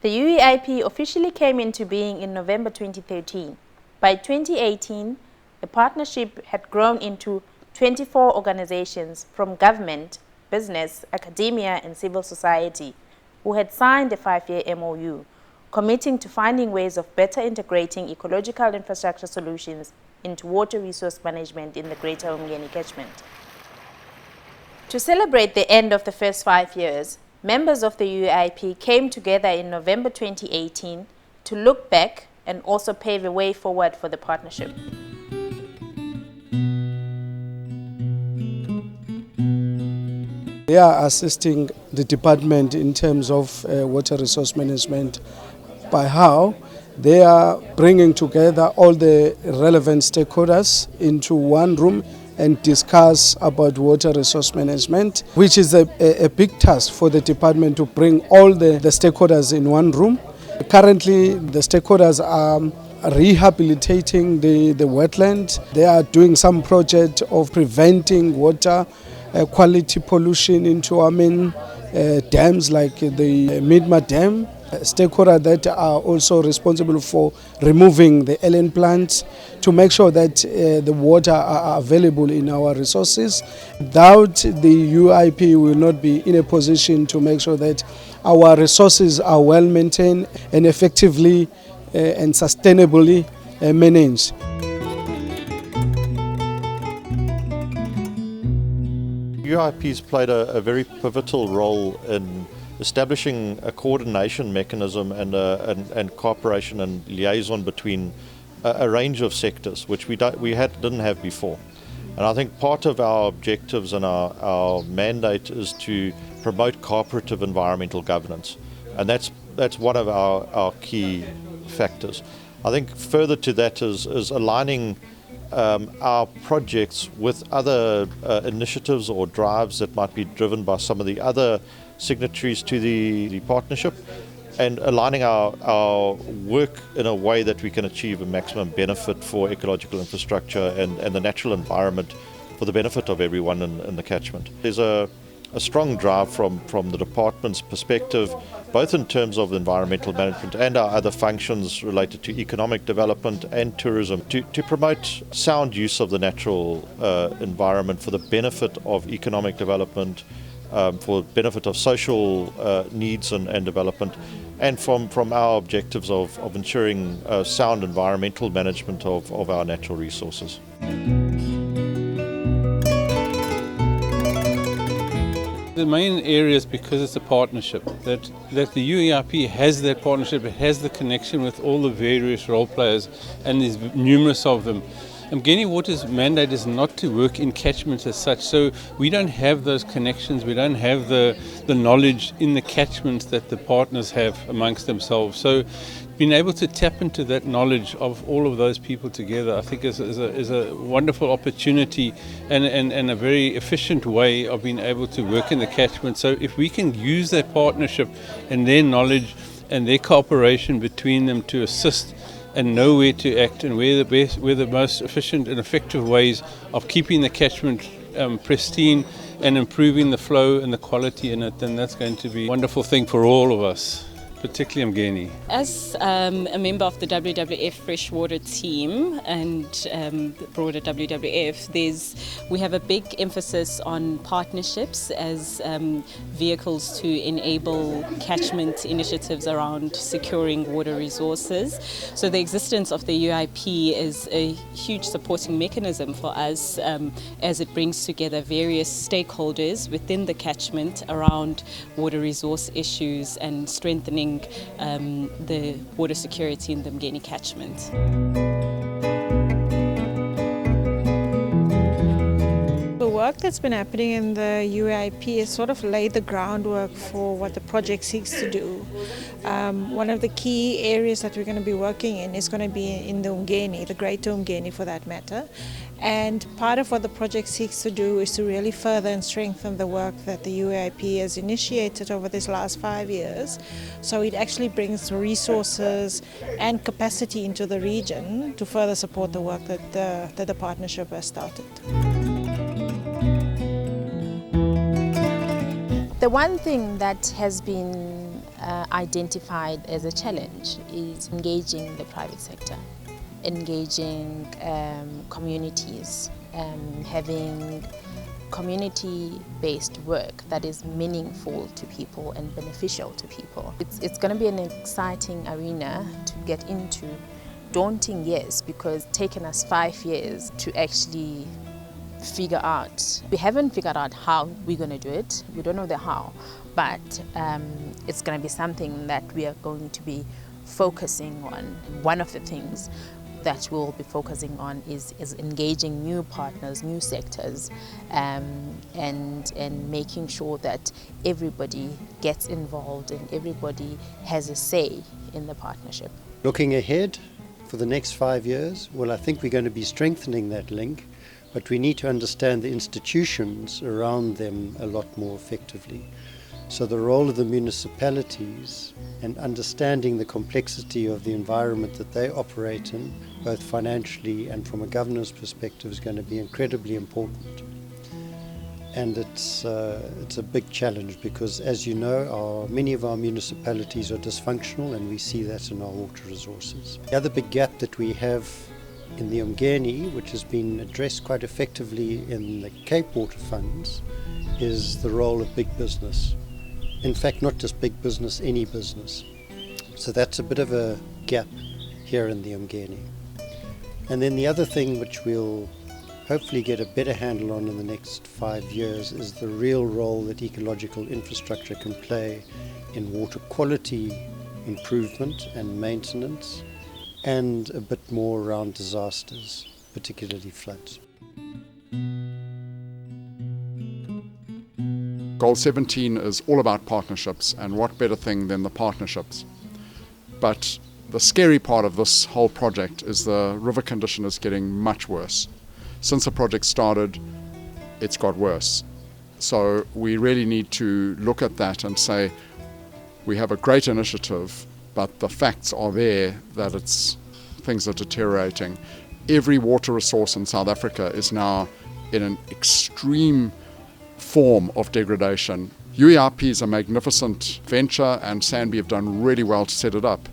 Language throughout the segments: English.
The UEIP officially came into being in November 2013. By 2018, the partnership had grown into 24 organizations from government, business, academia and civil society who had signed a 5-year MOU, committing to finding ways of better integrating ecological infrastructure solutions into water resource management in the greater uMngeni catchment. To celebrate the end of the first 5 years, members of the UEIP came together in November 2018 to look back and also pave a way forward for the partnership. They are assisting the department in terms of water resource management by how they are bringing together all the relevant stakeholders into one room and discuss about water resource management, which is a big task for the department to bring all the stakeholders in one room. Currently, the stakeholders are rehabilitating the wetland. They are doing some project of preventing water quality pollution into our main dams like the Midma Dam. Stakeholders that are also responsible for removing the alien plants to make sure that the water are available in our resources. Without the UEIP, we will not be in a position to make sure that our resources are well maintained and effectively and sustainably managed. UEIP has played a very pivotal role in establishing a coordination mechanism and cooperation and liaison between a range of sectors, which we didn't have before. And I think part of our objectives and our mandate is to promote cooperative environmental governance, and that's one of our key factors. I think further to that is aligning our projects with other initiatives or drives that might be driven by some of the other signatories to the partnership, and aligning our work in a way that we can achieve a maximum benefit for ecological infrastructure and the natural environment for the benefit of everyone in the catchment. There's a strong drive from the department's perspective, both in terms of environmental management and our other functions related to economic development and tourism, to promote sound use of the natural environment for the benefit of economic development, for the benefit of social needs and development, and from our objectives of ensuring sound environmental management of our natural resources. The main area is because it's a partnership, that the UEIP has that partnership, it has the connection with all the various role players, and there's numerous of them. Mngeni Water's mandate is not to work in catchments as such, so we don't have those connections, we don't have the knowledge in the catchments that the partners have amongst themselves. So being able to tap into that knowledge of all of those people together, I think is a wonderful opportunity and a very efficient way of being able to work in the catchment. So if we can use that partnership and their knowledge and their cooperation between them to assist and know where to act and where the most efficient and effective ways of keeping the catchment pristine and improving the flow and the quality in it, then that's going to be a wonderful thing for all of us, particularly Mngeni. As a member of the WWF freshwater team and the broader WWF, we have a big emphasis on partnerships as vehicles to enable catchment initiatives around securing water resources. So the existence of the UEIP is a huge supporting mechanism for us as it brings together various stakeholders within the catchment around water resource issues and strengthening the water security in the Mngeni catchment. The work that's been happening in the UEIP has sort of laid the groundwork for what the project seeks to do. One of the key areas that we're going to be working in is going to be in the uMngeni, the greater uMngeni for that matter. And part of what the project seeks to do is to really further and strengthen the work that the UEIP has initiated over this last 5 years. So it actually brings resources and capacity into the region to further support the work that the partnership has started. The one thing that has been identified as a challenge is engaging the private sector, engaging communities, having community-based work that is meaningful to people and beneficial to people. It's going to be an exciting arena to get into. Daunting, yes, because it's taken us 5 years to actually figure out. We haven't figured out how we're going to do it. We don't know the how, but it's going to be something that we are going to be focusing on. One of the things that we'll be focusing on is engaging new partners, new sectors, and making sure that everybody gets involved and everybody has a say in the partnership. Looking ahead for the next 5 years, well, I think we're going to be strengthening that link, but we need to understand the institutions around them a lot more effectively. So the role of the municipalities and understanding the complexity of the environment that they operate in, both financially and from a governance perspective, is going to be incredibly important. And it's a big challenge because, as you know, many of our municipalities are dysfunctional, and we see that in our water resources. The other big gap that we have in the uMngeni, which has been addressed quite effectively in the Cape Water Funds, is the role of big business. In fact, not just big business, any business. So that's a bit of a gap here in the uMngeni. And then the other thing which we'll hopefully get a better handle on in the next 5 years is the real role that ecological infrastructure can play in water quality improvement and maintenance, and a bit more around disasters, particularly floods. Goal 17 is all about partnerships, and what better thing than the partnerships. But the scary part of this whole project is the river condition is getting much worse. Since the project started, it's got worse. So we really need to look at that and say, we have a great initiative, but the facts are there that things are deteriorating. Every water resource in South Africa is now in an extreme form of degradation. UEIP is a magnificent venture, and SANBI have done really well to set it up.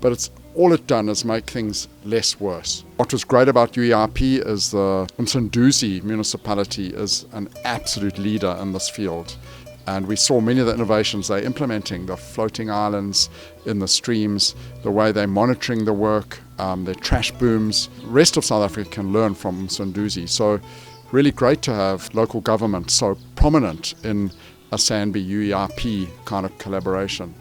But all it's done is make things less worse. What was great about UEIP is the Msunduzi municipality is an absolute leader in this field. And we saw many of the innovations they're implementing, the floating islands in the streams, the way they're monitoring the work, their trash booms. The rest of South Africa can learn from Msunduzi. So really great to have local government so prominent in a SANBI UEIP kind of collaboration.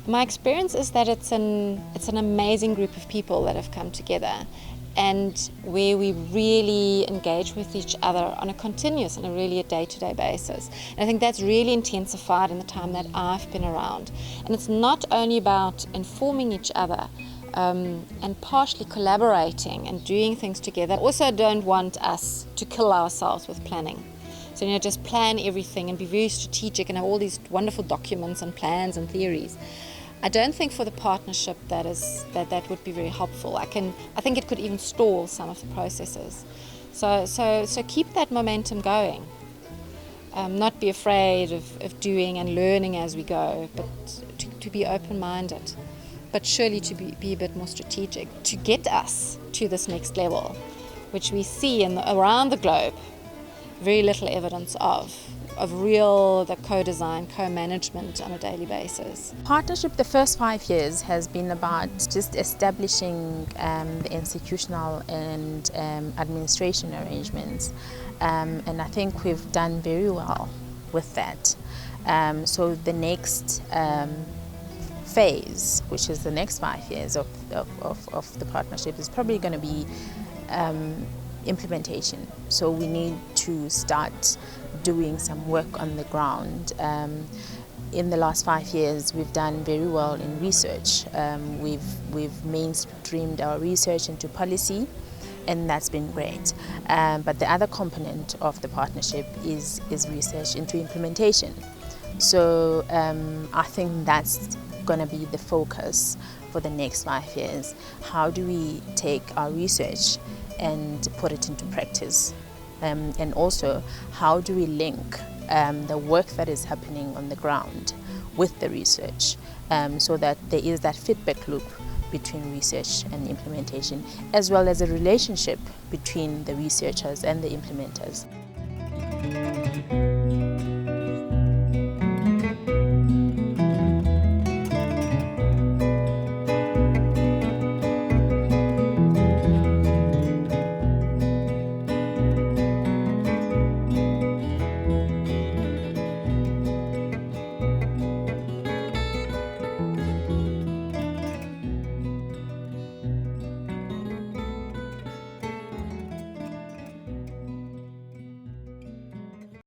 My experience is that it's an amazing group of people that have come together, and where we really engage with each other on a continuous and a day-to-day basis. And I think that's really intensified in the time that I've been around. And it's not only about informing each other and partially collaborating and doing things together. I also don't want us to kill ourselves with planning. So, just plan everything and be very strategic and have all these wonderful documents and plans and theories. I don't think for the partnership that would be very helpful. I think it could even stall some of the processes. So keep that momentum going. Not be afraid of doing and learning as we go, but to be open-minded, but surely to be a bit more strategic to get us to this next level, which we see around the globe very little evidence of the co-design, co-management on a daily basis. Partnership, the first 5 years has been about just establishing the institutional and administration arrangements, and I think we've done very well with that. So the next phase, which is the next 5 years of the partnership, is probably going to be implementation. So we need to start doing some work on the ground. In the last 5 years, we've done very well in research. We've mainstreamed our research into policy, and that's been great. But the other component of the partnership is research into implementation. So I think that's going to be the focus for the next 5 years. How do we take our research and put it into practice and also how do we link the work that is happening on the ground with the research, so that there is that feedback loop between research and implementation, as well as a relationship between the researchers and the implementers.